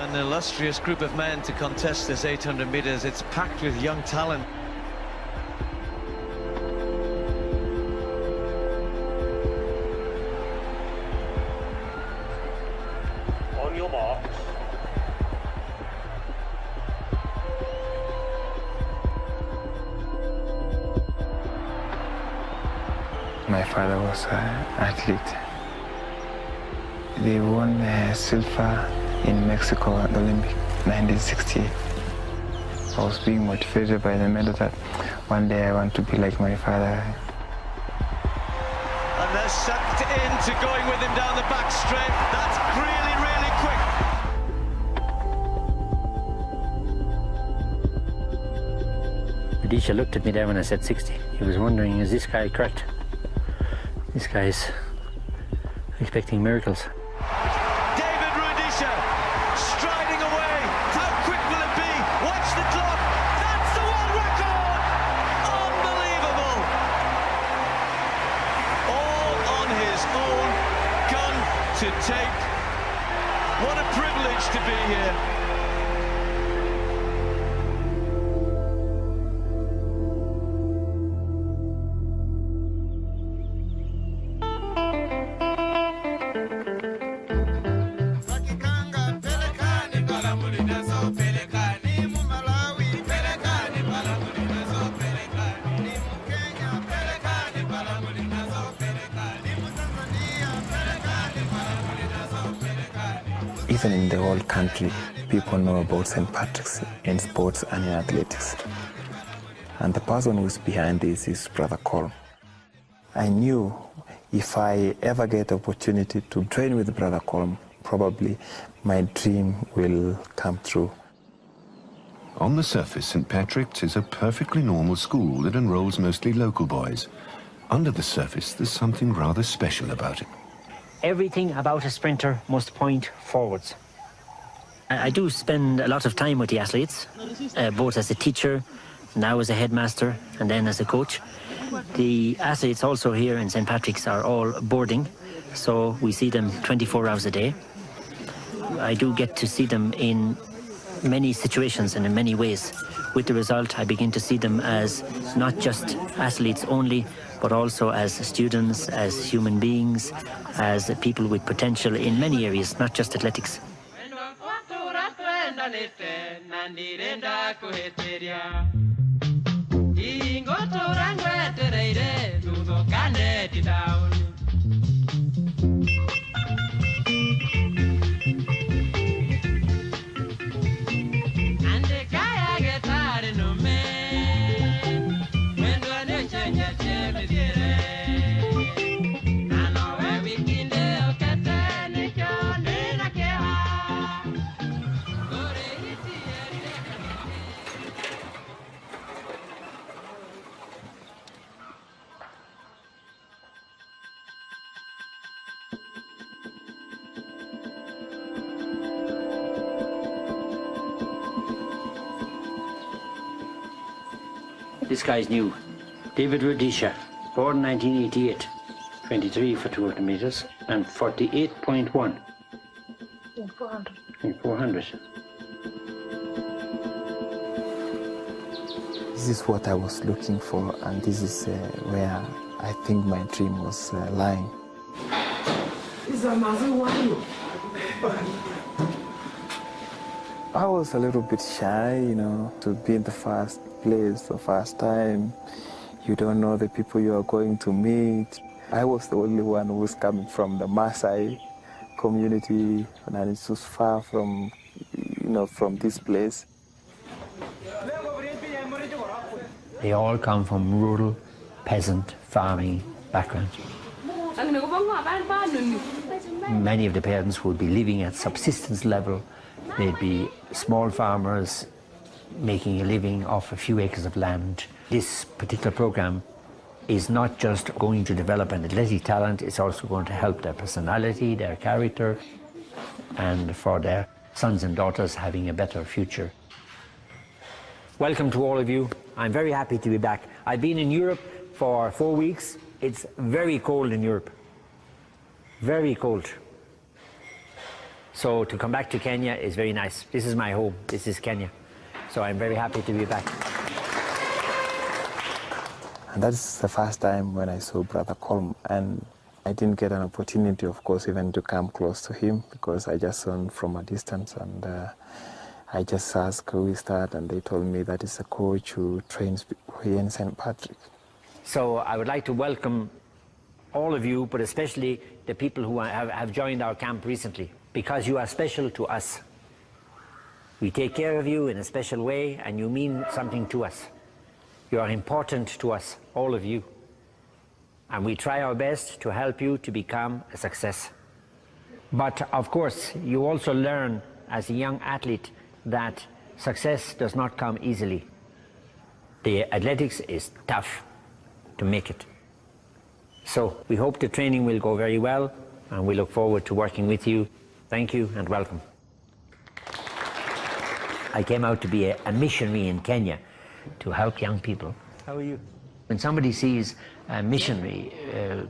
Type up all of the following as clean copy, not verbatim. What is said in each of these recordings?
An illustrious group of men to contest this 800 metres. It's packed with young talent. On your marks. My father was an athlete. They won silver in Mexico at the Olympic 1968. I was being motivated by the medal that one day I want to be like my father. And they're sucked into going with him down the back straight. That's really, really quick. Rudisha looked at me there when I said 60. He was wondering, is this guy correct? This guy's expecting miracles. David Rudisha striding away. How quick will it be? Watch the clock. That's the world record. Unbelievable. All on his own. Gun to take. What a privilege to be here. Even in the whole country, people know about St. Patrick's in sports and in athletics. And the person who's behind this is Brother Colm. I knew if I ever get the opportunity to train with Brother Colm, probably my dream will come true. On the surface, St. Patrick's is a perfectly normal school that enrolls mostly local boys. Under the surface, there's something rather special about it. Everything about a sprinter must point forwards. I do spend a lot of time with the athletes, both as a teacher, now as a headmaster, and then as a coach. The athletes also here in St. Patrick's are all boarding, so we see them 24 hours a day. I do get to see them in many situations and in many ways. With the result, I begin to see them as not just athletes only, but also as students, as human beings, as people with potential in many areas, not just athletics. This guy's new, David Rudisha, born 1988, 23 for 200 meters and 48.1 in 400. This is what I was looking for, and this is where I think my dream was lying. I was a little bit shy, you know, to be in the first place the first time. You don't know the people you are going to meet. I was the only one who was coming from the Maasai community, and it was far from, you know, from this place. They all come from rural, peasant, farming backgrounds. Many of the parents would be living at subsistence level. They'd be small farmers making a living off a few acres of land. This particular program is not just going to develop an athletic talent, it's also going to help their personality, their character, and for their sons and daughters having a better future. Welcome to all of you. I'm very happy to be back. I've been in Europe for 4 weeks. It's very cold in Europe. Very cold. So to come back to Kenya is very nice. This is my home. This is Kenya. So I'm very happy to be back. And that's the first time when I saw Brother Colm, and I didn't get an opportunity, of course, even to come close to him because I just saw him from a distance, and I just asked who is that, and they told me that it's a coach who trains here in St. Patrick. So I would like to welcome all of you, but especially the people who have joined our camp recently, because you are special to us. We take care of you in a special way, and you mean something to us. You are important to us, all of you. And we try our best to help you to become a success. But of course, you also learn as a young athlete that success does not come easily. The athletics is tough to make it. So we hope the training will go very well, and we look forward to working with you. Thank you and welcome. I came out to be a missionary in Kenya to help young people. How are you? When somebody sees a missionary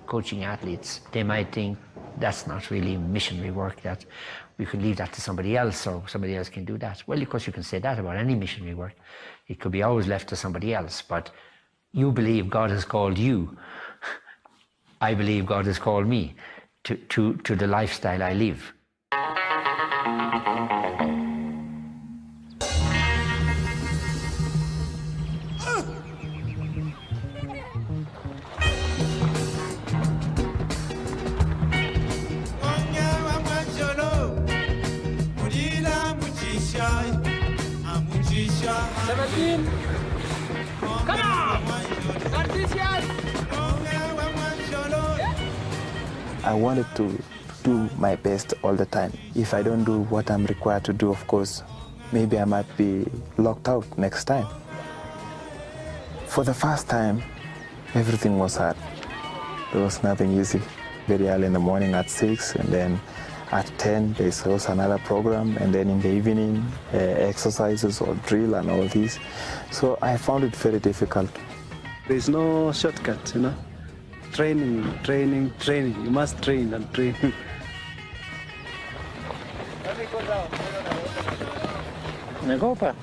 coaching athletes, they might think that's not really missionary work, that we could leave that to somebody else, or somebody else can do that. Well, of course you can say that about any missionary work. It could be always left to somebody else, but you believe God has called you. I believe God has called me to the lifestyle I live. I wanted to do my best all the time. If I don't do what I'm required to do, of course, maybe I might be locked out next time. For the first time, everything was hard. There was nothing easy. Very early in the morning at 6, and then at 10 there's also another program, and then in the evening exercises or drill and all these. So I found it very difficult. There's no shortcut, you know. Training, training, training. You must train and train. Nagopa.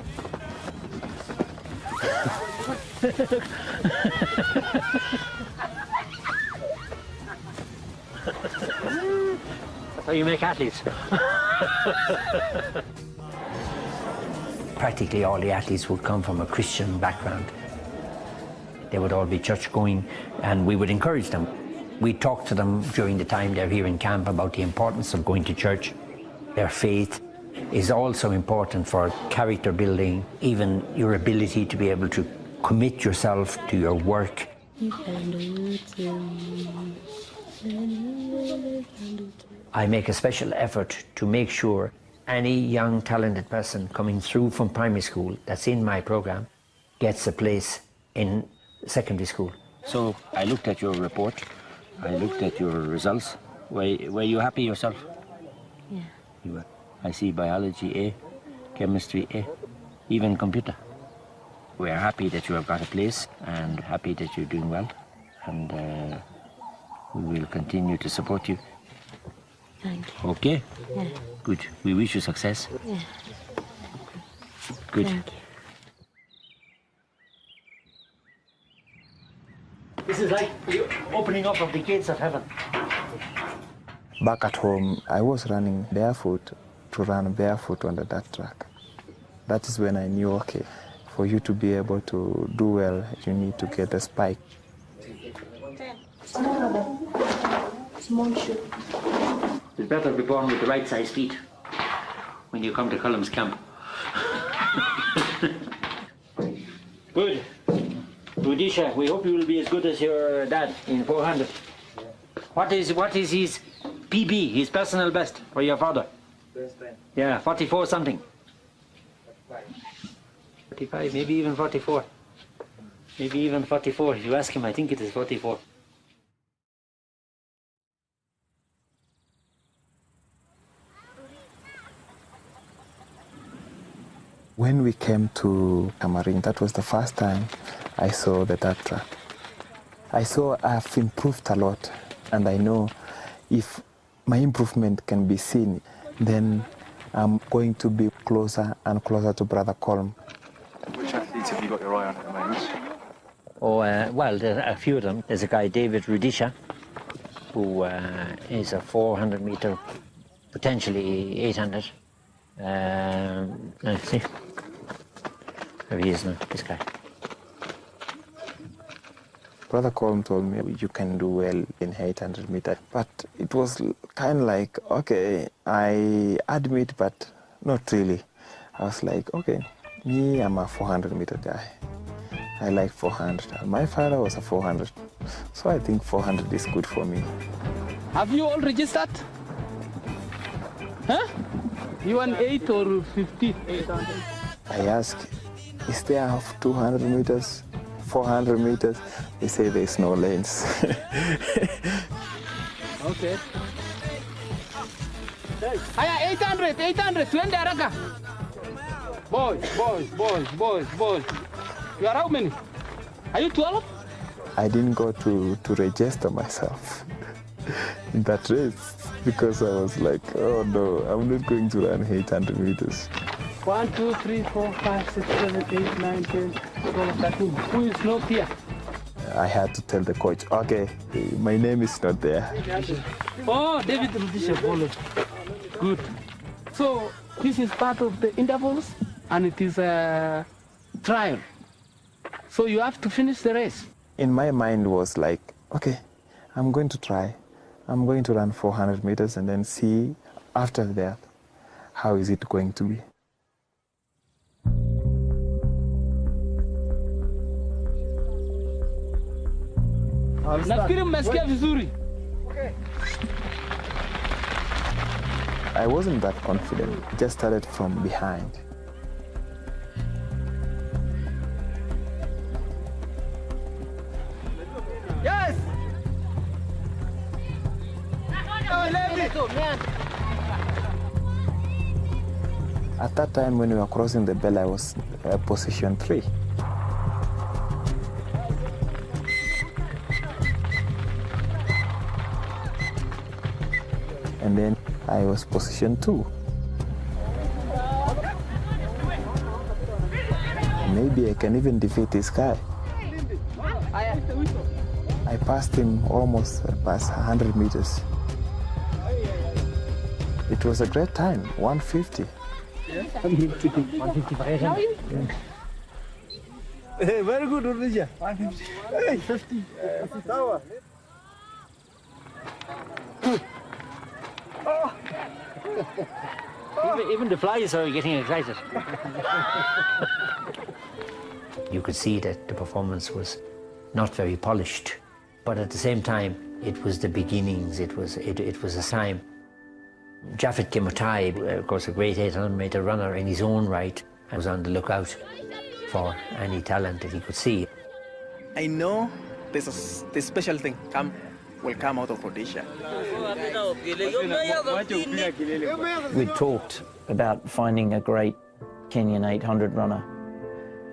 That's how you make athletes. Practically all the athletes would come from a Christian background. They would all be church-going, and we would encourage them. We talk to them during the time they're here in camp about the importance of going to church. Their faith is also important for character building, even your ability to be able to commit yourself to your work. I make a special effort to make sure any young talented person coming through from primary school that's in my program gets a place in secondary school. So I looked at your report, I looked at your results. Were you happy yourself? Yeah. You were. I see biology A, chemistry A, even computer. We are happy that you have got a place and happy that you're doing well, and we will continue to support you. Thank you. Okay? Yeah. Good. We wish you success. Yeah. Good. Thank you. This is like the opening up of the gates of heaven. Back at home, I was running barefoot, to run barefoot on the dirt track. That is when I knew, okay, for you to be able to do well, you need to get a spike. Small shoe. It's better to be born with the right size feet when you come to Cullum's camp. Good. Rudisha, we hope you will be as good as your dad in 400. What is his PB, his personal best for your father? Yeah, 44 something. 45, maybe even 44. Maybe even 44. If you ask him, I think it is 44. When we came to Cameroon, that was the first time I saw the dirt track. I saw I've improved a lot, and I know if my improvement can be seen, then I'm going to be closer and closer to Brother Colm. Which athletes have you got your eye on at the moment? Oh, well, there are a few of them. There's a guy, David Rudisha, who is a 400 meter, potentially 800. Let's see. There he is now, this guy. Brother Colm told me you can do well in 800 meters, but it was kind of like, okay, I admit, but not really. I was like, okay, me, I'm a 400 meter guy. I like 400. My father was a 400, so I think 400 is good for me. Have you all registered? Huh? You want 8 or 50? 800. I asked, is there 200 meters, 400 meters? They say there's no lanes. Okay. Aya, 800, 800, 20 haraka. Boys. You are how many? Are you 12? I didn't go to register myself in that race because I was like, oh no, I'm not going to run 800 meters. 1, 2, 3, 4, 5, 6, 7, 8, 9, 10, 12, 13. Who is not here? I had to tell the coach, okay, my name is not there. Oh, David Rudisha followed. Good. So this is part of the intervals and it is a trial. So you have to finish the race. In my mind was like, okay, I'm going to try. I'm going to run 400 meters and then see after that, how is it going to be. Nafikiri mmesikia vizuri. I wasn't that confident, just started from behind. Yes! At that time when we were crossing the bell, I was position 3. And then I was position 2. Maybe I can even defeat this guy. I passed him almost past 100 meters. It was a great time, 150. 150 for 800. Yeah. Hey, very good, Rudisha. 150. Hey, 50. Even the flies are getting excited. You could see that the performance was not very polished, but at the same time, it was the beginnings. It was a time. Japheth Kimutai, of course, a great 800-meter runner in his own right, was on the lookout for any talent that he could see. I know this special thing will come out of Rudisha. We talked about finding a great Kenyan 800 runner.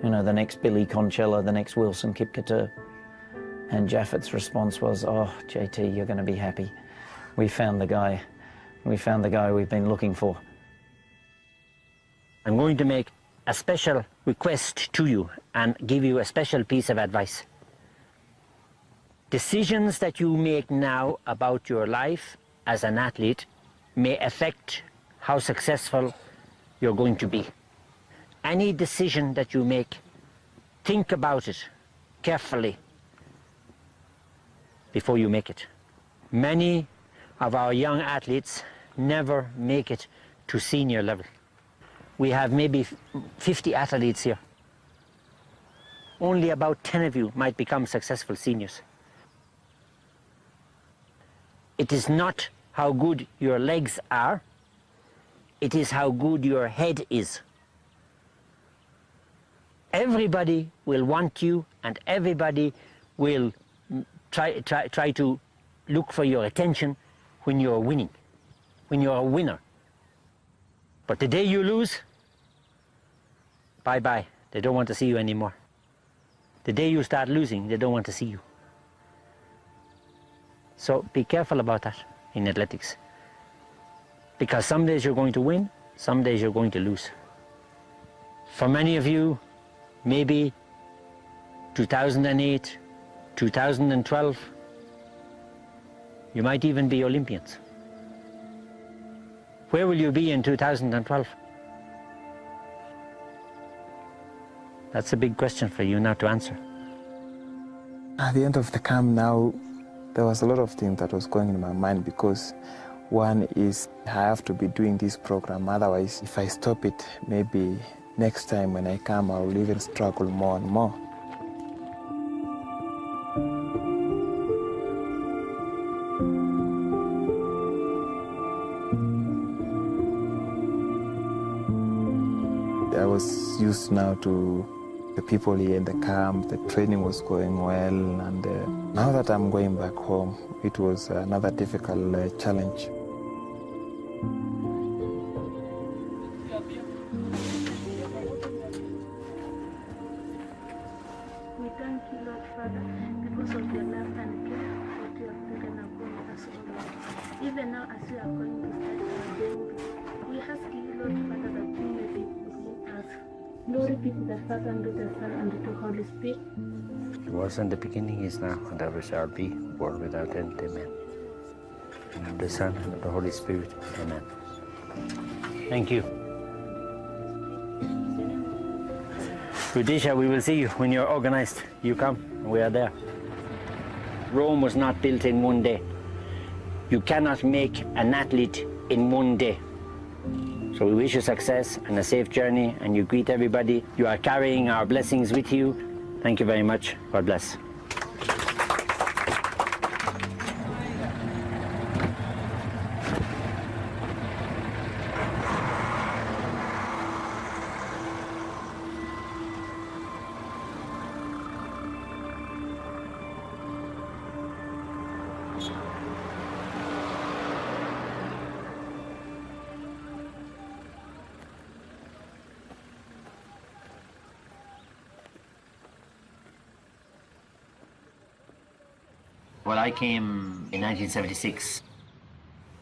You know, the next Billy Conchella, the next Wilson Kipketer. And Japheth's response was, oh, JT, you're going to be happy. We found the guy. We found the guy we've been looking for. I'm going to make a special request to you and give you a special piece of advice. Decisions that you make now about your life as an athlete may affect how successful you're going to be. Any decision that you make, think about it carefully before you make it. Many of our young athletes never make it to senior level. We have maybe 50 athletes here. Only about 10 of you might become successful seniors. It is not how good your legs are, it is how good your head is. Everybody will want you and everybody will try to look for your attention when you're winning, when you're a winner. But the day you lose, bye-bye. They don't want to see you anymore. The day you start losing, they don't want to see you. So be careful about that in athletics. Because some days you're going to win, some days you're going to lose. For many of you, maybe 2008, 2012, you might even be Olympians. Where will you be in 2012? That's a big question for you now to answer. At the end of the camp now, there was a lot of things that was going in my mind, because one is I have to be doing this program, otherwise if I stop it, maybe next time when I come I will even struggle more and more. I was used now to the people here in the camp, the training was going well, and now that I'm going back home, it was another difficult challenge. We thank you, Lord Father, because of your love and care that you have taken upon us, O Lord. Even now, as we are going to start our day, we ask you, Lord Father, that you may be with us. Glory be to the Father, and to the Son, and to the Holy Spirit. It was in the beginning, is now, and ever shall be, world without end. Amen. And of the Son, and of the Holy Spirit. Amen. Thank you. Rudisha, we will see you when you're organized. You come, and we are there. Rome was not built in one day. You cannot make an athlete in one day. So we wish you success and a safe journey, and you greet everybody. You are carrying our blessings with you. Thank you very much. God bless. Well, I came in 1976.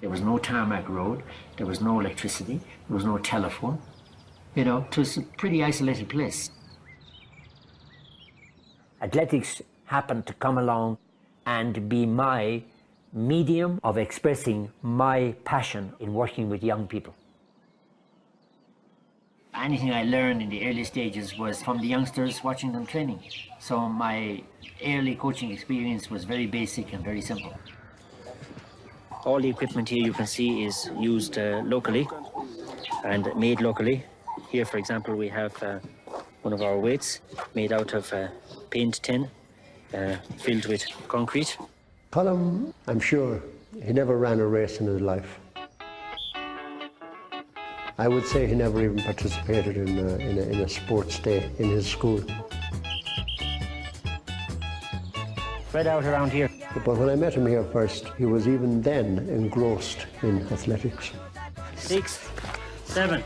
There was no tarmac road, there was no electricity, there was no telephone. You know, it was a pretty isolated place. Athletics happened to come along and be my medium of expressing my passion in working with young people. Anything I learned in the early stages was from the youngsters watching them training. So my early coaching experience was very basic and very simple. All the equipment here you can see is used locally and made locally. Here, for example, we have one of our weights made out of paint tin filled with concrete. Colm, I'm sure he never ran a race in his life. I would say he never even participated in a sports day in his school. Spread out around here. But when I met him here first, he was even then engrossed in athletics. 6, 7,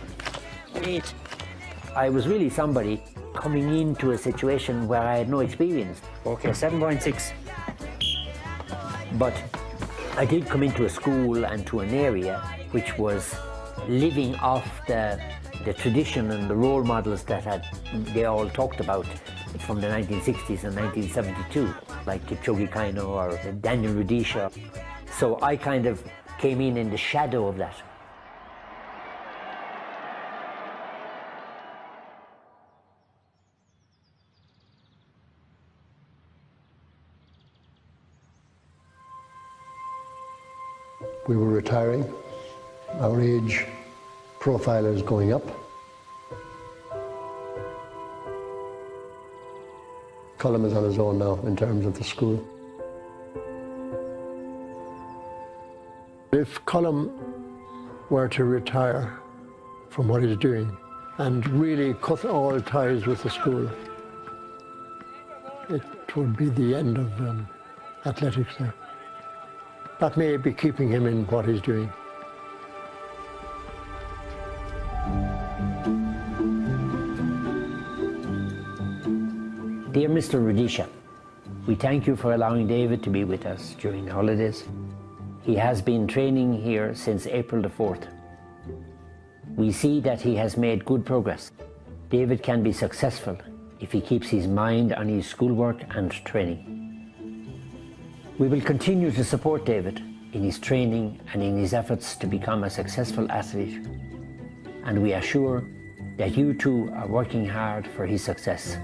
8. I was really somebody coming into a situation where I had no experience. Okay, 7.6. But I did come into a school and to an area which was living off the tradition and the role models that they all talked about from the 1960s and 1972, like Kipchoge Kaino or Daniel Rudisha. So I kind of came in the shadow of that. We were retiring. Our age profile is going up. Colm is on his own now in terms of the school. If Colm were to retire from what he's doing and really cut all ties with the school, it would be the end of athletics there. That may be keeping him in what he's doing. Dear Mr. Rudisha, we thank you for allowing David to be with us during the holidays. He has been training here since April the 4th. We see that he has made good progress. David can be successful if he keeps his mind on his schoolwork and training. We will continue to support David in his training and in his efforts to become a successful athlete. And we are sure that you too are working hard for his success.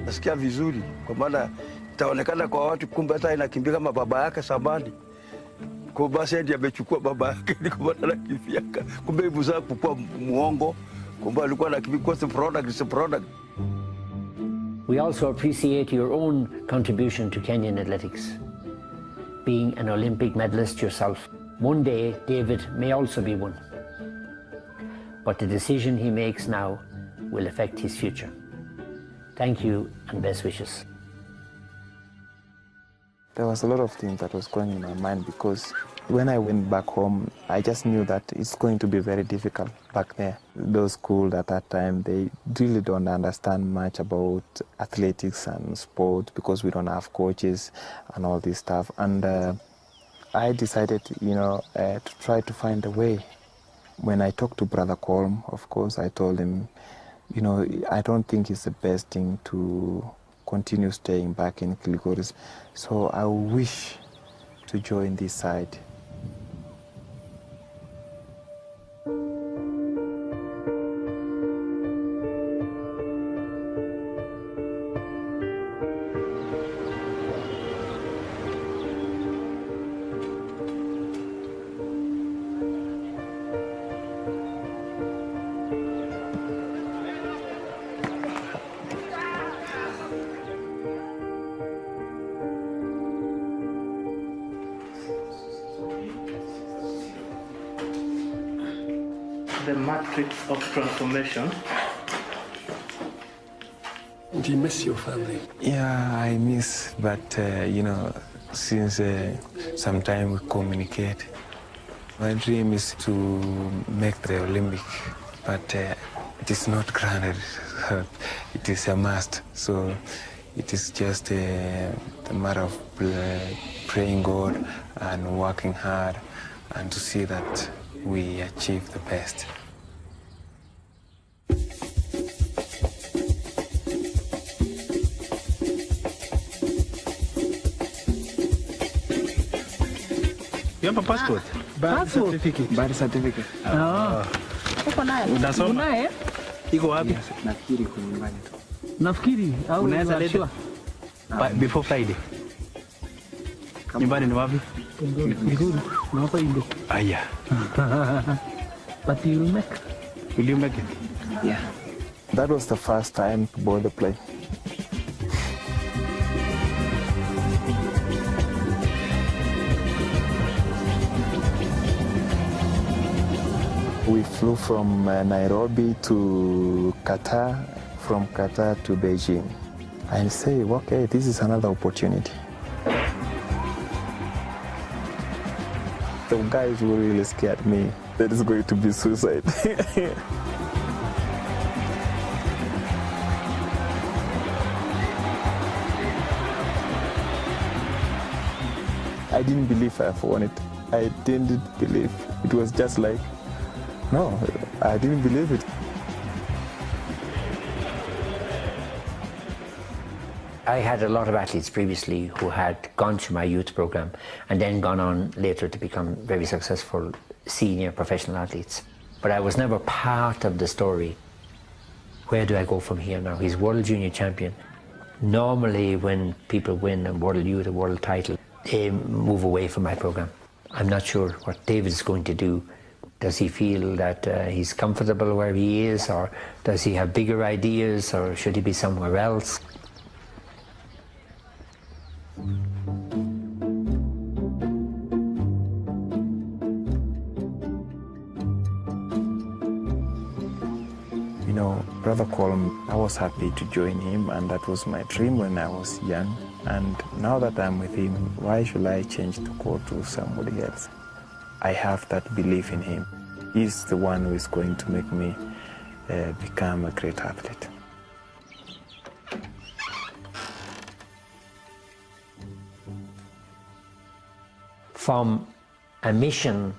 Nasikia vizuri kwa maana itaonekana kwa watu kumbe hata inakimbia kama baba yake Samani. Kwa basi ndiye amechukua baba yake ni kwa maana anakimbia. Kumbe hivi sasa kukua muongo. Kumbe alikuwa anakimbia kwa product. We also appreciate your own contribution to Kenyan athletics. Being an Olympic medalist yourself, one day David may also be one. But the decision he makes now will affect his future. Thank you and best wishes. There was a lot of things that was going in my mind because when I went back home, I just knew that it's going to be very difficult back there. Those schools at that time, they really don't understand much about athletics and sport because we don't have coaches and all this stuff. And I decided, to try to find a way. When I talked to Brother Colm, of course, I told him, I don't think it's the best thing to continue staying back in Kilgoris. So I wish to join this side. The matrix of transformation. Do you miss your family? Yeah, I miss, but since some time we communicate. My dream is to make the Olympic, but it is not granted. It is a must. So it is just a matter of praying God and working hard and to see that we achieve the best. You have a passport? Birth certificate. Birth certificate. Uko naye? Unasoma? Unaye? Iko wapi? Nafikiri kwa nyumbani tu. Nafikiri au unaweza leta before Friday. Nyumbani ni wapi? Vizuri. Na hapa Indo. Aya. But you will make. Will you make it? Yeah. That was the first time to board the plane. We flew from Nairobi to Qatar, from Qatar to Beijing. I say, okay, this is another opportunity. The guys were really scared me that it's going to be suicide. I didn't believe I've won it. I didn't believe. It was just like, no, I didn't believe it. I had a lot of athletes previously who had gone through my youth program and then gone on later to become very successful senior professional athletes. But I was never part of the story. Where do I go from here now? He's world junior champion. Normally when people win a world youth, a world title, they move away from my program. I'm not sure what David is going to do. Does he feel that he's comfortable where he is, or does he have bigger ideas, or should he be somewhere else? Brother Colm, I was happy to join him, and that was my dream when I was young. And now that I'm with him, why should I change to go to somebody else? I have that belief in him. He's the one who is going to make me become a great athlete. From a mission,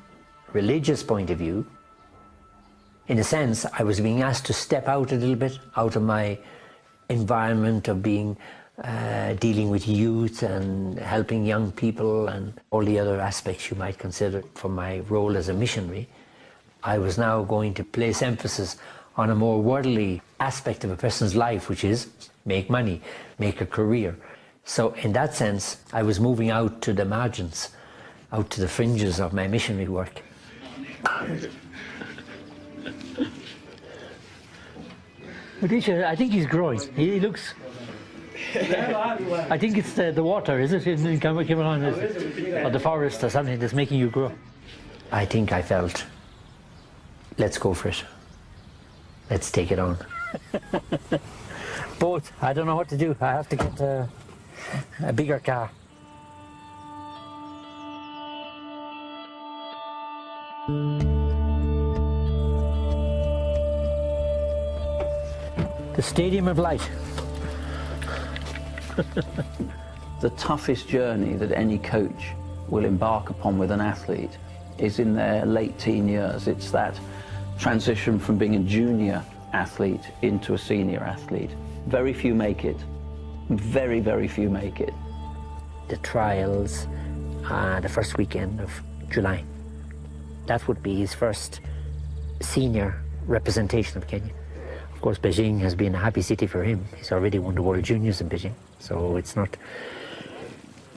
religious point of view, In a sense, I was being asked to step out a little bit, out of my environment of being dealing with youth and helping young people and all the other aspects you might consider from my role as a missionary. I was now going to place emphasis on a more worldly aspect of a person's life, which is make money, make a career. So in that sense, I was moving out to the margins, out to the fringes of my missionary work. Rudisha, I think he's growing. He looks... I think it's the water, is it? In Cameroon, or the forest or something that's making you grow. I think I felt, let's go for it. Let's take it on. Both. I don't know what to do. I have to get a bigger car. The Stadium of Light. The toughest journey that any coach will embark upon with an athlete is in their late teen years. It's that transition from being a junior athlete into a senior athlete. Very few make it. Very, very few make it. The trials, the first weekend of July. That would be his first senior representation of Kenya. Of course, Beijing has been a happy city for him. He's already won the World Juniors in Beijing, so it's not,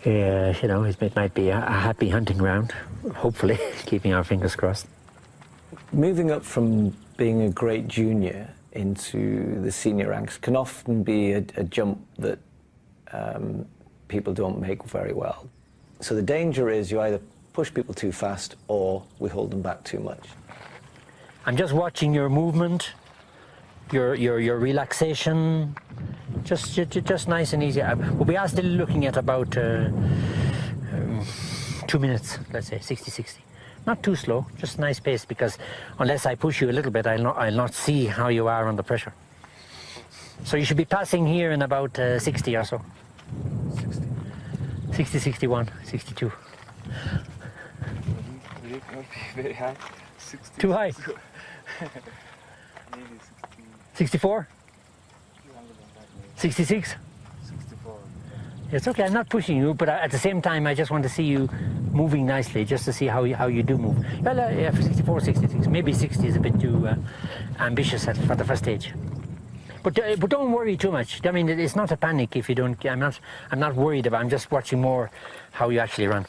you know, it might be a happy hunting ground, hopefully, keeping our fingers crossed. Moving up from being a great junior into the senior ranks can often be a jump that people don't make very well. So the danger is you either push people too fast or we hold them back too much. I'm just watching your movement, your relaxation, just nice and easy. But we are still looking at about 2 minutes, let's say, 60-60. Not too slow, just nice pace, because unless I push you a little bit, I'll not see how you are under pressure. So you should be passing here in about 60 or so. 60, 61, 62. Very high. 60. Too high? 64? 66? 64. It's okay, I'm not pushing you, but at the same time, I just want to see you moving nicely, just to see how you do move. Well, yeah, 64, 66, maybe 60 is a bit too ambitious for the first stage. But don't worry too much. I mean, it's not a panic if you don't. I'm not worried about. I'm just watching more how you actually run.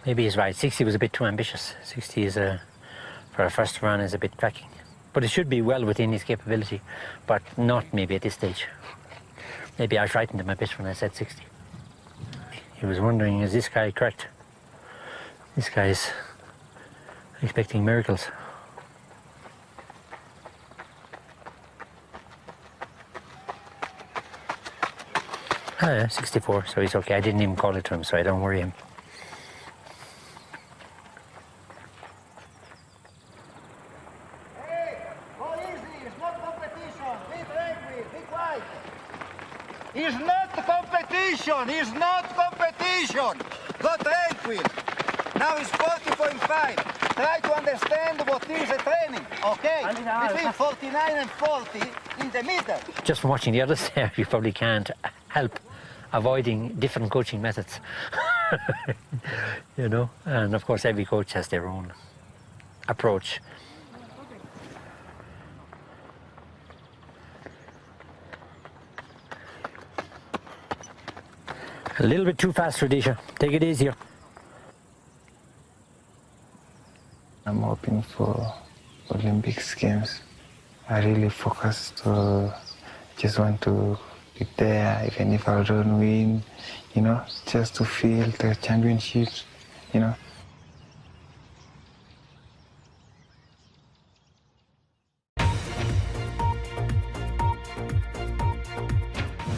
Maybe he's right. 60 was a bit too ambitious. 60 is for a first run is a bit cracking. But it should be well within his capability, but not maybe at this stage. Maybe I frightened him a bit when I said 60. He was wondering, is this guy correct? This guy is expecting miracles. Oh yeah, 64, so he's okay. I didn't even call it to him, so I don't worry him. It's not competition! It's not competition! Go tranquil! Now it's 40.5. Try to understand what is a training, okay? Between 49 and 40 in the middle. Just from watching the others there, you probably can't help avoiding different coaching methods. You know? And of course, every coach has their own approach. A little bit too fast, Rudisha. Take it easier. I'm hoping for Olympics Games. I really focus to just want to be there, even if I don't win, you know, just to feel the championships, you know.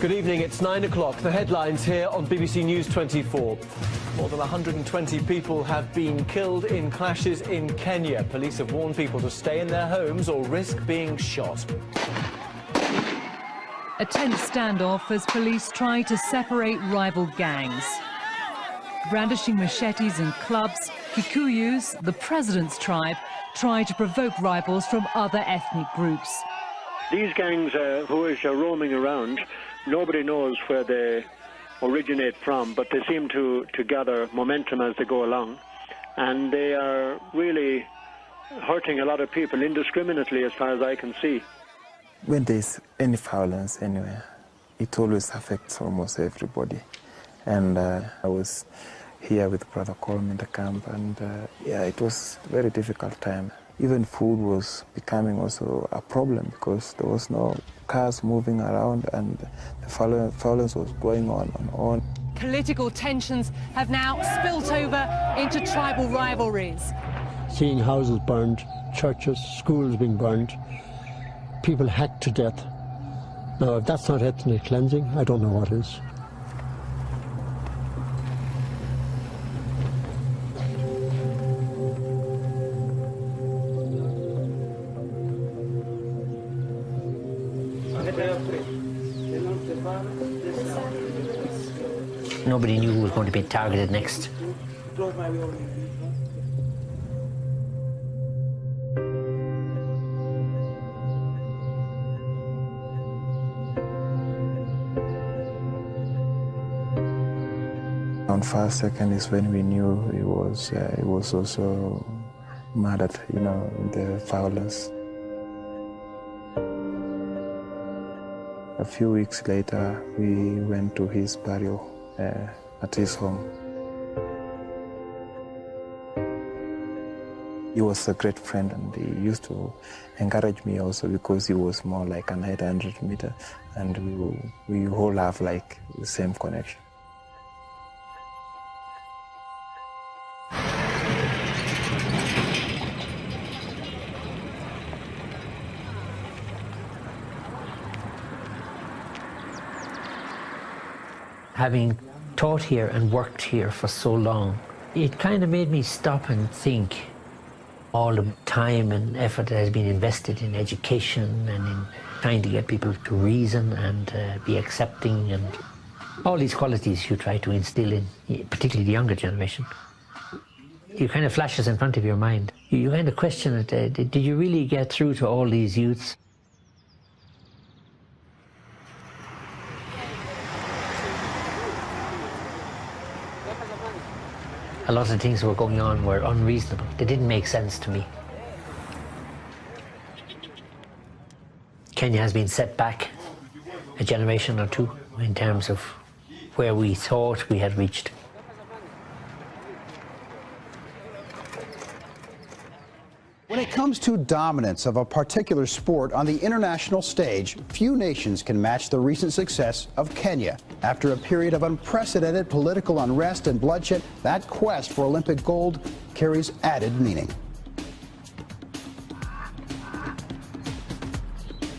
Good evening, it's 9 o'clock. The headlines here on BBC News 24. More than 120 people have been killed in clashes in Kenya. Police have warned people to stay in their homes or risk being shot. A tense standoff as police try to separate rival gangs. Brandishing machetes and clubs, Kikuyus, the president's tribe, try to provoke rivals from other ethnic groups. These gangs who are roaming around, nobody knows where they originate from, but they seem to gather momentum as they go along. And they are really hurting a lot of people indiscriminately as far as I can see. When there's any violence anywhere, it always affects almost everybody. And I was here with Brother Colm in the camp, and yeah, it was a very difficult time. Even food was becoming also a problem because there was no cars moving around and the violence was going on and on. Political tensions have now spilt over into tribal rivalries. Seeing houses burned, churches, schools being burned, people hacked to death. Now, if that's not ethnic cleansing, I don't know what is. Nobody knew who was going to be targeted next. On 1st, 2nd is when we knew he was also murdered, you know, in the violence. A few weeks later, we went to his burial at his home. He was a great friend, and he used to encourage me also because he was more like an 800 meter, and we all have like the same connection. Having taught here and worked here for so long, it kind of made me stop and think all the time and effort that has been invested in education and in trying to get people to reason and be accepting, and all these qualities you try to instill in particularly the younger generation. You kind of flashes in front of your mind. You kind of question it, did you really get through to all these youths? A lot of things that were going on were unreasonable. They didn't make sense to me. Kenya has been set back a generation or two in terms of where we thought we had reached. When it comes to dominance of a particular sport on the international stage, few nations can match the recent success of Kenya. After a period of unprecedented political unrest and bloodshed, that quest for Olympic gold carries added meaning.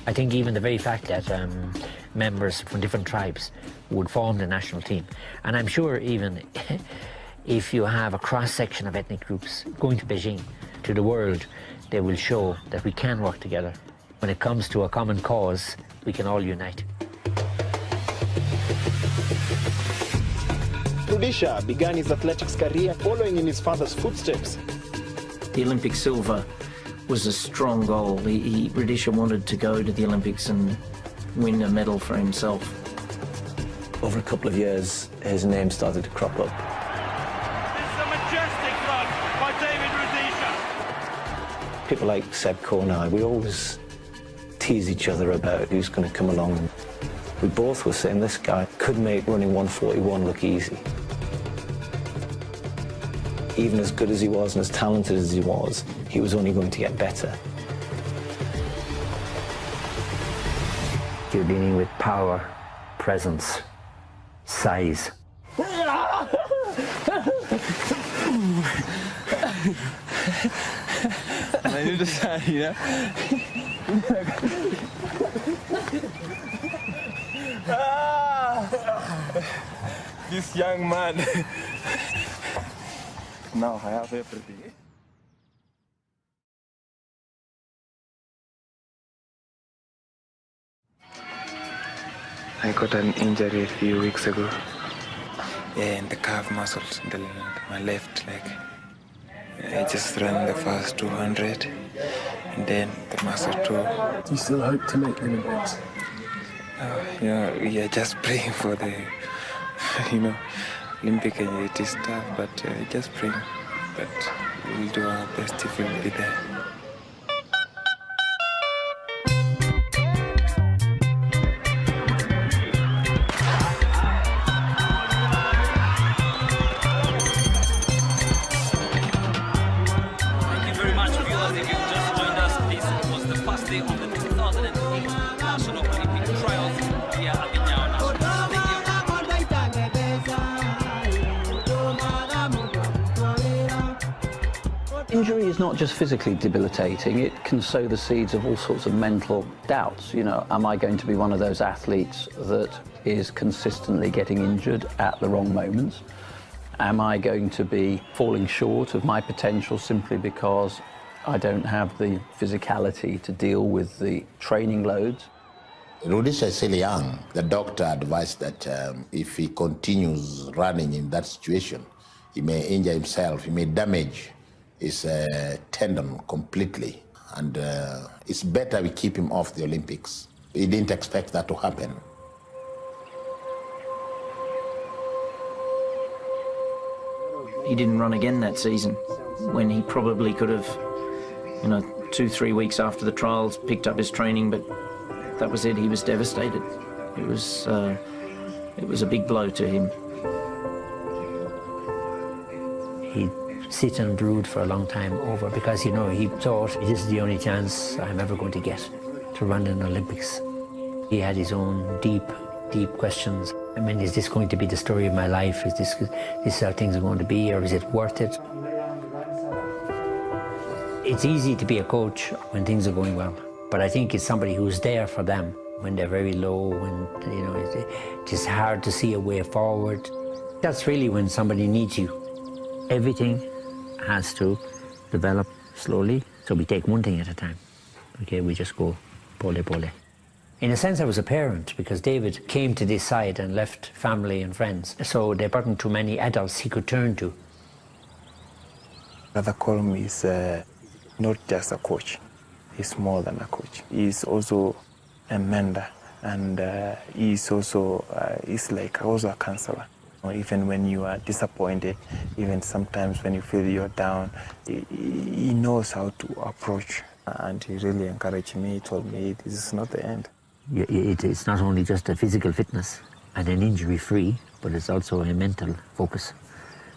I think even the very fact that members from different tribes would form the national team, and I'm sure even if you have a cross-section of ethnic groups going to Beijing, to the world, they will show that we can work together. When it comes to a common cause, we can all unite. Rudisha began his athletics career following in his father's footsteps. The Olympic silver was a strong goal. Rudisha wanted to go to the Olympics and win a medal for himself. Over a couple of years, his name started to crop up. People like Seb Coe and I, we always tease each other about who's going to come along. We both were saying this guy could make running 141 look easy. Even as good as he was and as talented as he was only going to get better. You're dealing with power, presence, size. I need to stand, you know? This young man. Now I have everything. I got an injury a few weeks ago. Yeah, in the calf muscles, my left leg. I just ran the first 200, and then the muscle too. Do you still hope to make Olympics? We are just praying for the, Olympic. It is tough, but just praying. But we'll do our best if we'll be there. Injury is not just physically debilitating, it can sow the seeds of all sorts of mental doubts. Am I going to be one of those athletes that is consistently getting injured at the wrong moments? Am I going to be falling short of my potential simply because I don't have the physicality to deal with the training loads? Rudisha is still young. The doctor advised that if he continues running in that situation, he may injure himself, he may damage his tendon completely. And it's better we keep him off the Olympics. He didn't expect that to happen. He didn't run again that season, when he probably could have, 2-3 weeks after the trials, picked up his training, but that was it. He was devastated. It was a big blow to him. He'd sit and brood for a long time over because, he thought this is the only chance I'm ever going to get to run in the Olympics. He had his own deep questions. I mean, is this going to be the story of my life? Is this how things are going to be, or is it worth it? It's easy to be a coach when things are going well, but I think it's somebody who's there for them when they're very low, when, it's just hard to see a way forward. That's really when somebody needs you. Everything has to develop slowly, so we take one thing at a time. Okay, we just go pole. In a sense, I was a parent because David came to this side and left family and friends, so there weren't too many adults he could turn to. Brother Colm is not just a coach, he's more than a coach. He's also a mentor, and he's also also a counselor. Even when you are disappointed, even sometimes when you feel you're down, he knows how to approach, and he really encouraged me. He told me this is not the end. It's not only just a physical fitness and an injury-free, but it's also a mental focus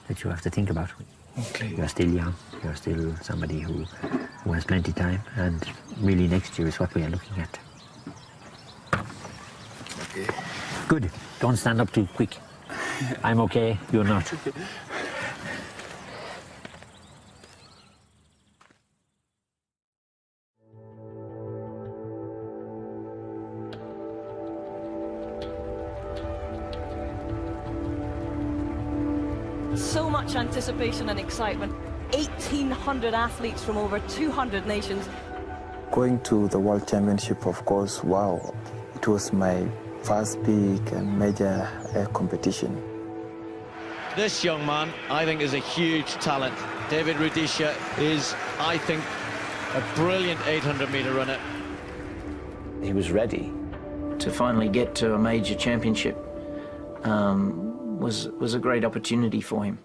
that you have to think about. Okay. You're still young, you're still somebody who has plenty of time, and really next year is what we are looking at. Okay. Good. Don't stand up too quick. I'm okay, you're not. So much anticipation and excitement. 1,800 athletes from over 200 nations. Going to the World Championship, of course, wow. It was my first big and major competition. This young man, I think, is a huge talent. David Rudisha is, I think, a brilliant 800-meter runner. He was ready to finally get to a major championship. Was a great opportunity for him.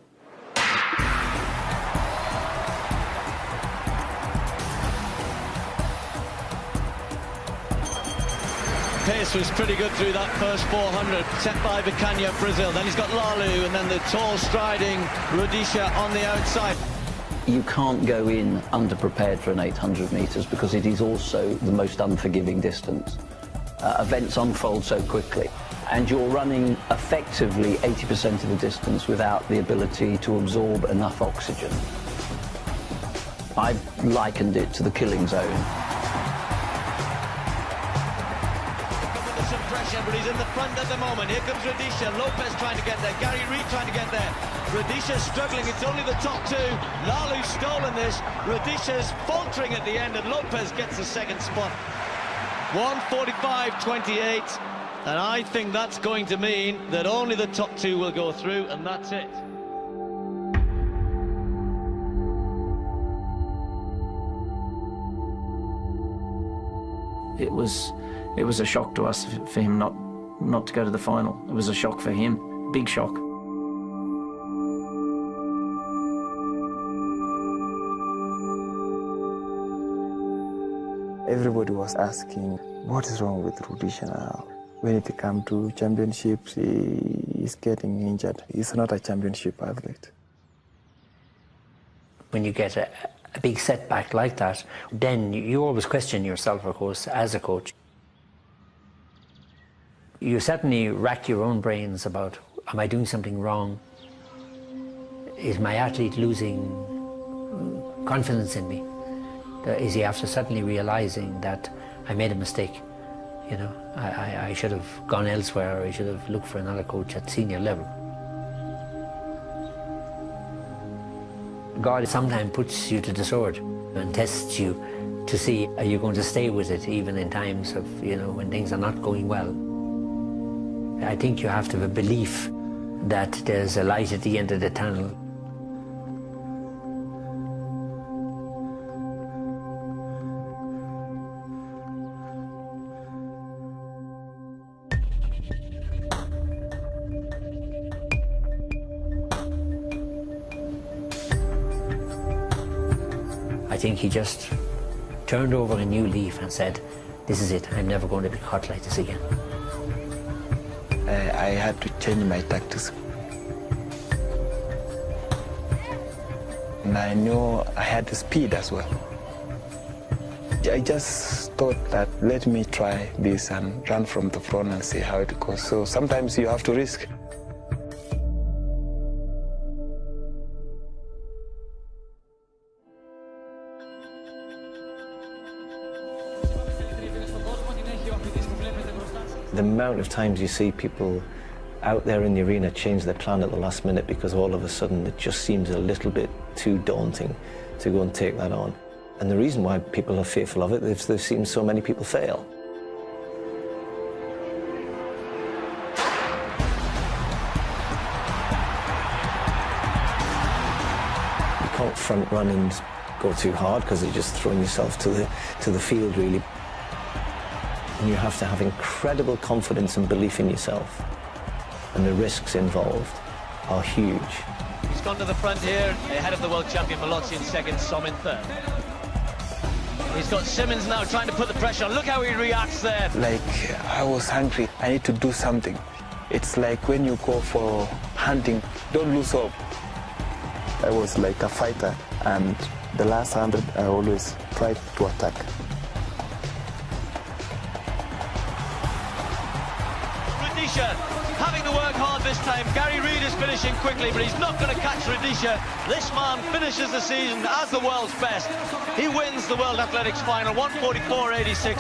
Pace was pretty good through that first 400, set by Vicania, Brazil. Then he's got Lalu, and then the tall, striding Rudisha on the outside. You can't go in underprepared for an 800 metres because it is also the most unforgiving distance. Events unfold so quickly, and you're running effectively 80% of the distance without the ability to absorb enough oxygen. I've likened it to the killing zone. But he's in the front at the moment. Here comes Rudisha. Lopez trying to get there. Gary Reid trying to get there. Rudisha struggling. It's only the top two. Lalu's stolen this. Rudisha's faltering at the end, and Lopez gets the second spot. 1:45.28. And I think that's going to mean that only the top two will go through, and that's it. It was a shock to us for him not to go to the final. It was a shock for him, big shock. Everybody was asking, what is wrong with Rudisha now? When it comes to championships, he is getting injured. He's not a championship athlete. When you get a big setback like that, then you always question yourself, of course, as a coach. You certainly rack your own brains about, am I doing something wrong? Is my athlete losing confidence in me? Is he after suddenly realizing that I made a mistake? You know, I should have gone elsewhere, or I should have looked for another coach at senior level. God sometimes puts you to the sword and tests you to see, are you going to stay with it even in times of, you know, when things are not going well. I think you have to have a belief that there's a light at the end of the tunnel. I think he just turned over a new leaf and said, this is it, I'm never going to be caught like this again. I had to change my tactics. And I knew I had the speed as well. I just thought that let me try this and run from the front and see how it goes. So sometimes you have to risk. The amount of times you see people out there in the arena change their plan at the last minute because all of a sudden it just seems a little bit too daunting to go and take that on. And the reason why people are fearful of it is they've seen so many people fail. You can't front run and go too hard because you're just throwing yourself to the field, really. And you have to have incredible confidence and belief in yourself. And the risks involved are huge. He's gone to the front here, ahead of the world champion Malozzi in second, Som in third. He's got Simmons now trying to put the pressure on. Look how he reacts there. Like, I was hungry. I need to do something. It's like when you go for hunting, don't lose hope. I was like a fighter, and the last 100, I always tried to attack. Rudisha having to work hard this time. Gary Reid is finishing quickly, but he's not going to catch Rudisha. This man finishes the season as the world's best. He wins the World Athletics final, 144.86.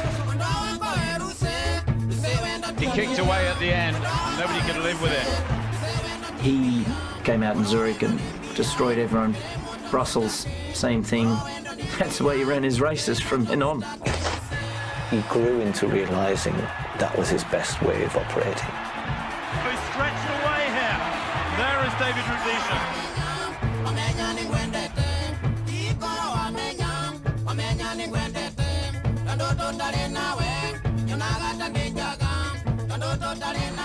He kicked away at the end. Nobody could live with it. He came out in Zurich and destroyed everyone. Brussels, same thing. That's the way he ran his races from then on. He grew into realizing that was his best way of operating. He's stretched away here. There is David Rudisha.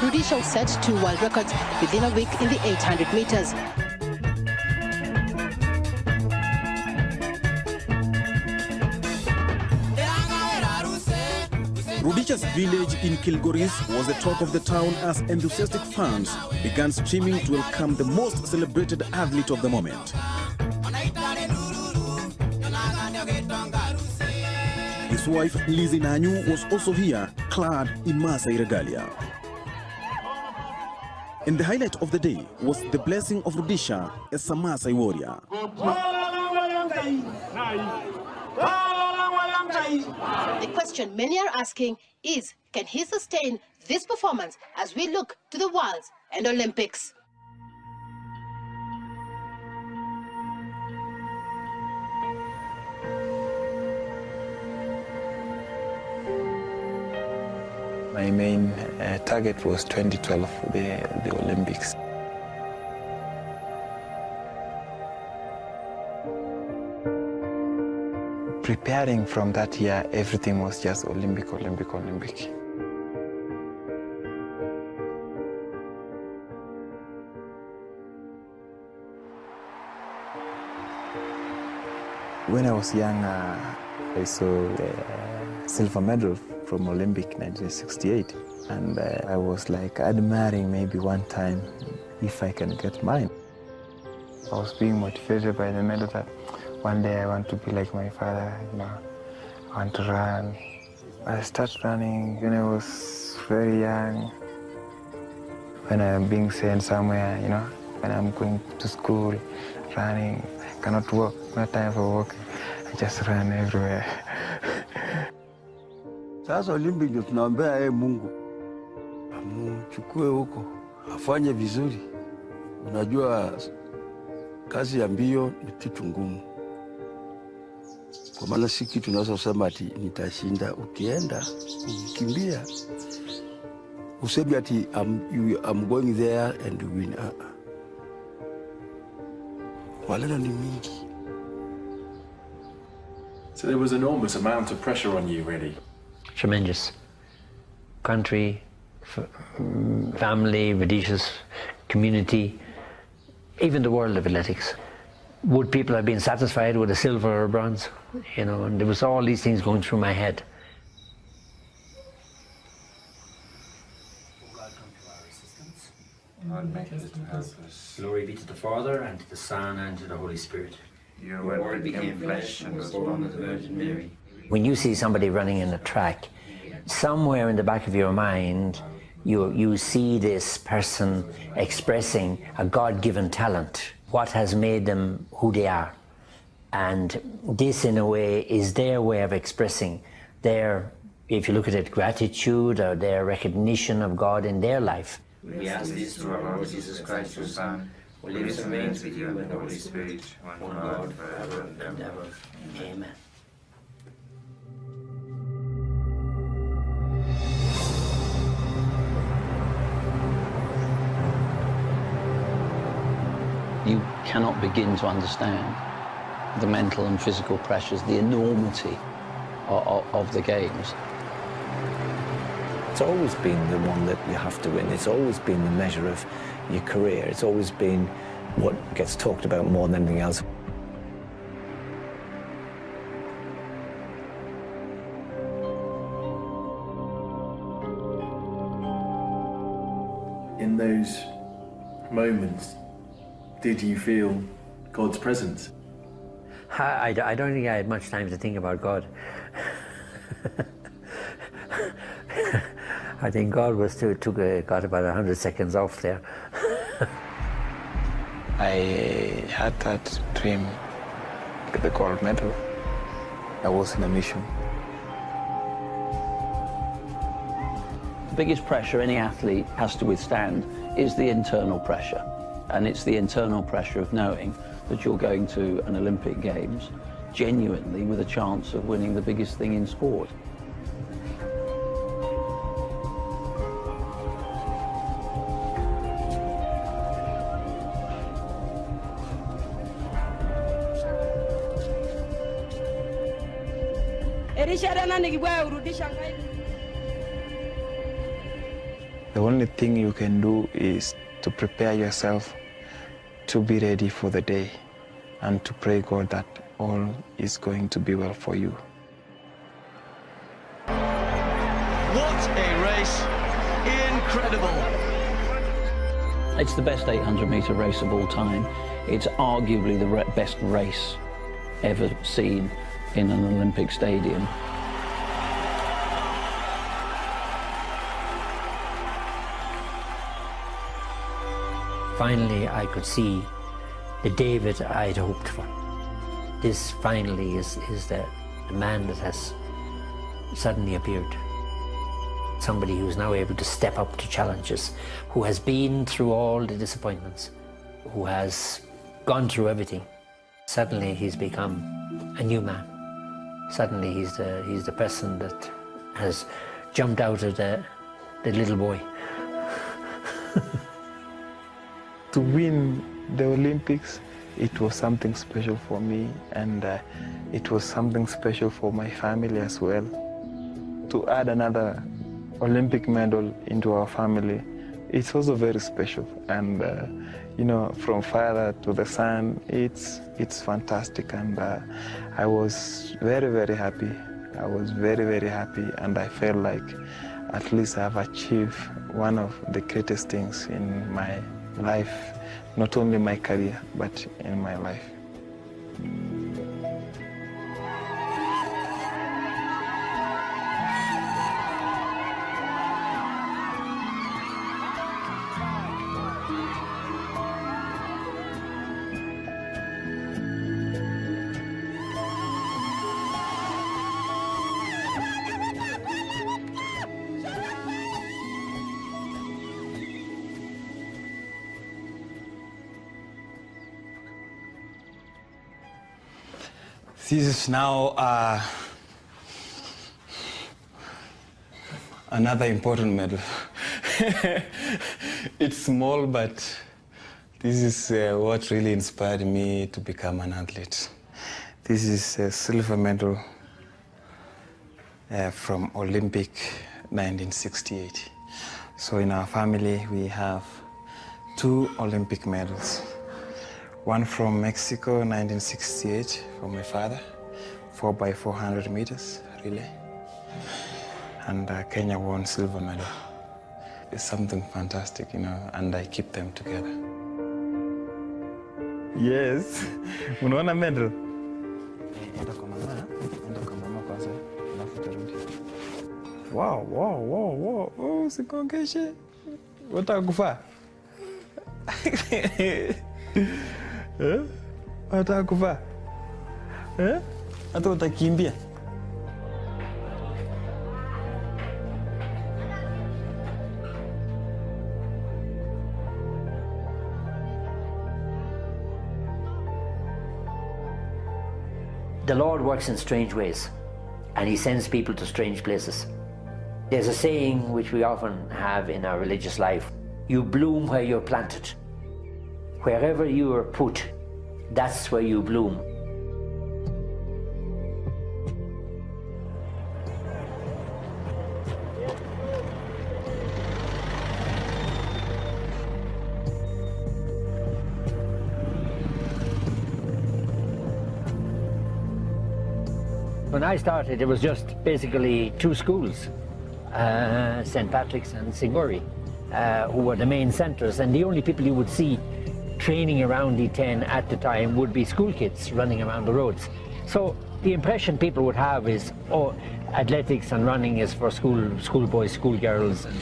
Rudisha set 2 world records within a week in the 800 meters. Rudisha's village in Kilgoris was the talk of the town as enthusiastic fans began streaming to welcome the most celebrated athlete of the moment. His wife, Lizzie Nanyu, was also here, clad in Maasai regalia. And the highlight of the day was the blessing of Rudisha as a Maasai warrior. The question many are asking is, can he sustain this performance as we look to the Worlds and Olympics? My My main target was 2012, the Olympics. Preparing from that year, everything was just Olympic, Olympic, Olympic. When I was young, I saw the silver medal from Olympic 1968, and I was like admiring maybe one time if I can get mine. I was being motivated by the medal that one day I want to be like my father, you know, I want to run. I started running when I was very young. When I'm being sent somewhere, you know, when I'm going to school, running, I cannot walk, no time for walking. I just run everywhere. Sasa Olympic ndio tunaombea yeye Mungu amchukue huko afanye vizuri. Unajua kazi ya mbio ni kitu ngumu, kwa maana si kitu unaweza kusema ati nitashinda. Ukienda ukikimbia useme ati I'm going there and win. Maneno ni mingi. So there was an enormous amount of pressure on you, really. Tremendous. Country, family, Rudisha's community, even the world of athletics. Would people have been satisfied with a silver or a bronze? You know, and there was all these things going through my head. Glory be to the Father, and to the Son, and to the Holy Spirit. Your word became flesh and was born of the Virgin Mary. When you see somebody running in a track, somewhere in the back of your mind, you see this person expressing a God-given talent, what has made them who they are. And this, in a way, is their way of expressing their, if you look at it, gratitude or their recognition of God in their life. We ask this through our Lord Jesus Christ, your Son, who lives and reigns with you and the Holy Spirit, one God, forever and ever. Amen. You cannot begin to understand the mental and physical pressures, the enormity of the games. It's always been the one that you have to win. It's always been the measure of your career. It's always been what gets talked about more than anything else. In those moments, did you feel God's presence? I don't think I had much time to think about God. I think God got about 100 seconds off there. I had that dream, the gold medal. I was in a mission. The biggest pressure any athlete has to withstand is the internal pressure. And it's the internal pressure of knowing that you're going to an Olympic Games genuinely with a chance of winning the biggest thing in sport. The only thing you can do is to prepare yourself to be ready for the day and to pray God that all is going to be well for you. What a race. Incredible. It's the best 800-metre race of all time. It's arguably the best race ever seen in an Olympic stadium. Finally, I could see the David I'd hoped for. This finally is the man that has suddenly appeared. Somebody who's now able to step up to challenges, who has been through all the disappointments, who has gone through everything. Suddenly he's become a new man. Suddenly he's the person that has jumped out of the the little boy. To win the Olympics, it was something special for me, and it was something special for my family as well. To add another Olympic medal into our family, it's also very special. And you know, from father to the son, it's fantastic. And I was very, very happy. I was very, very happy, and I felt like at least I've achieved one of the greatest things in my life, not only my career, but in my life. This is now another important medal. It's small, but this is what really inspired me to become an athlete. This is a silver medal from Olympic 1968. So in our family, we have 2 Olympic medals. One from Mexico, 1968, from my father, 4x400 meters relay. And Kenya won silver medal. It's something fantastic, you know, and I keep them together. Yes, unaona medal? Enda kwa mama kwanza, alafu tarudi. Wow, usikongeshe. Watakufa. Wataka kufa? Hata utakimbia? The Lord works in strange ways, and he sends people to strange places. There's a saying which we often have in our religious life: you bloom where you're planted. Wherever you are put, that's where you bloom. When I started, it was just basically 2 schools, St. Patrick's and Singori, who were the main centres, and the only people you would see training around E10 at the time would be school kids running around the roads. So the impression people would have is, oh, athletics and running is for schoolboys, schoolgirls. And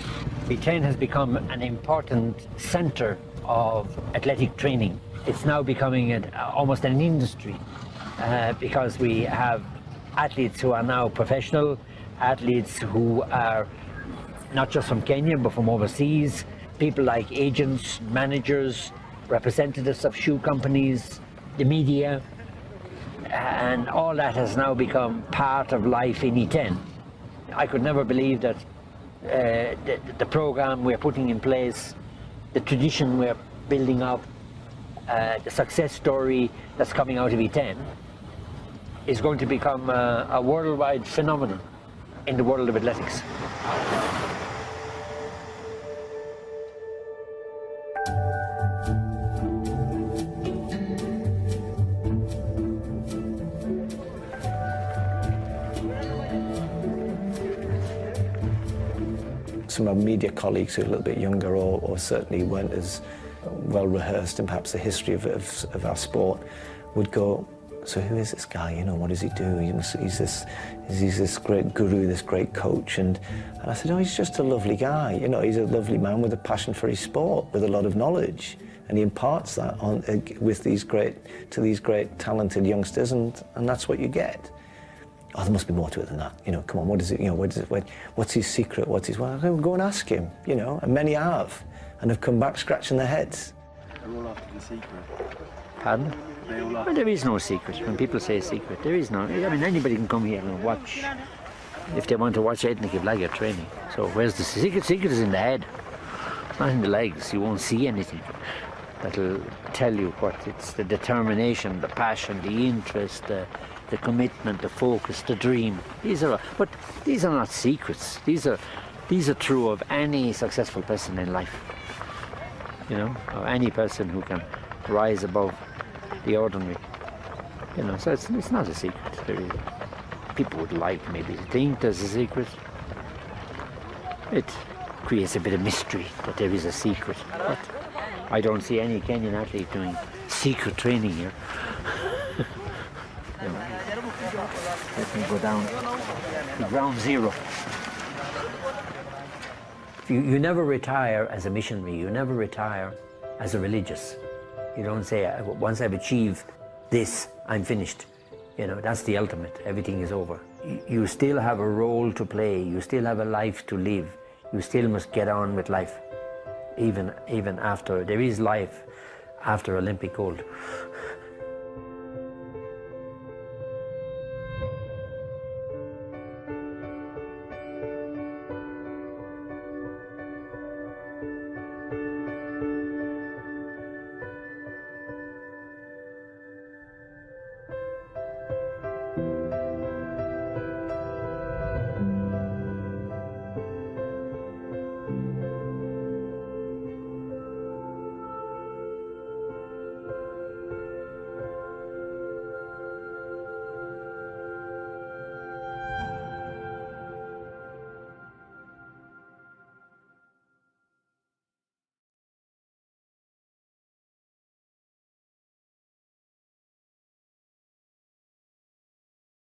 E10 has become an important centre of athletic training. It's now becoming almost an industry because we have athletes who are now professional, athletes who are not just from Kenya but from overseas, people like agents, managers, representatives of shoe companies, the media, and all that has now become part of life in E10. I could never believe that the program we're putting in place, the tradition we're building up, the success story that's coming out of E10 is going to become a worldwide phenomenon in the world of athletics. Some of my media colleagues who are a little bit younger or certainly weren't as well rehearsed in perhaps the history of our sport would go, so who is this guy, you know, what does he do? He's this great guru, this great coach, and I said, oh, he's just a lovely guy, you know, he's a lovely man with a passion for his sport, with a lot of knowledge, and he imparts that on, to these great talented youngsters, and that's what you get. Oh, there must be more to it than that. You know, come on, what is it? You know, what's his secret? What's his? Well, go and ask him. You know, and many have, and have come back scratching their heads. They're all after the secret. Pardon? Well, there is no secret. When people say secret, there is no. I mean, anybody can come here and watch if they want to watch ethnic Iblaga training. So where's the secret? Secret is in the head, not in the legs. You won't see anything that'll tell you what it's the determination, the passion, the interest, the commitment, the focus, the dream. But these are not secrets. These are true of any successful person in life. You know, or any person who can rise above the ordinary. You know, so it's not a secret. People would like maybe to think there's a secret. It creates a bit of mystery that there is a secret. But I don't see any Kenyan athlete doing secret training here. Let me go down to ground zero. You never retire as a missionary. You never retire as a religious. You don't say, once I've achieved this, I'm finished. You know, that's the ultimate. Everything is over. You still have a role to play. You still have a life to live. You still must get on with life, even after. There is life after Olympic gold.